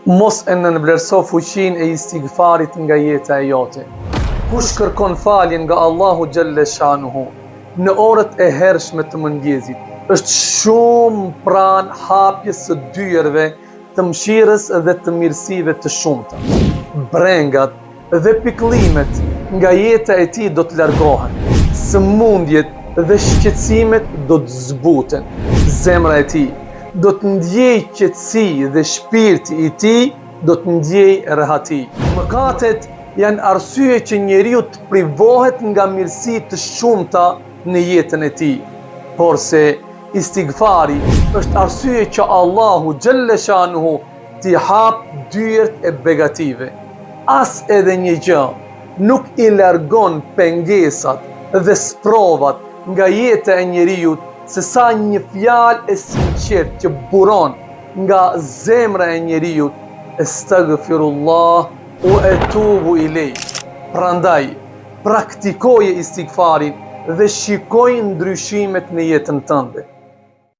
Mos e nënvlerëso fuqinë e istighfarit nga jeta e jote. Kush kërkon faljen nga Allahu xhalla shanuhu në orët e hershme të mëngjesit, është shumë pranë hapjes së dyerve të mëshirës dhe të mirësive të shumta. Brengat dhe pikëllimet nga jeta e tij do të largohen. Sëmundjet dhe shqetësimet do të zbuten. Zemra e tij do të ndjej qetësi dhe shpirti i tij do të ndjej rehati. Mëkatet janë arsye që njeriu të privohet nga mirësi të shumta në jetën e tij. Por se istighfari është arsye që Allahu xhalla shanuhu t'i hap dyert e begative. As edhe një gjë nuk i largon pengesat dhe sprovat nga jeta e njeriu se sa një fjalë e sinqert që buron nga zemra e njeriu, Astaghfirullah wa atubu ilej. Prandaj, praktikoje istighfarin dhe shikoj ndryshimet në jetën tënde.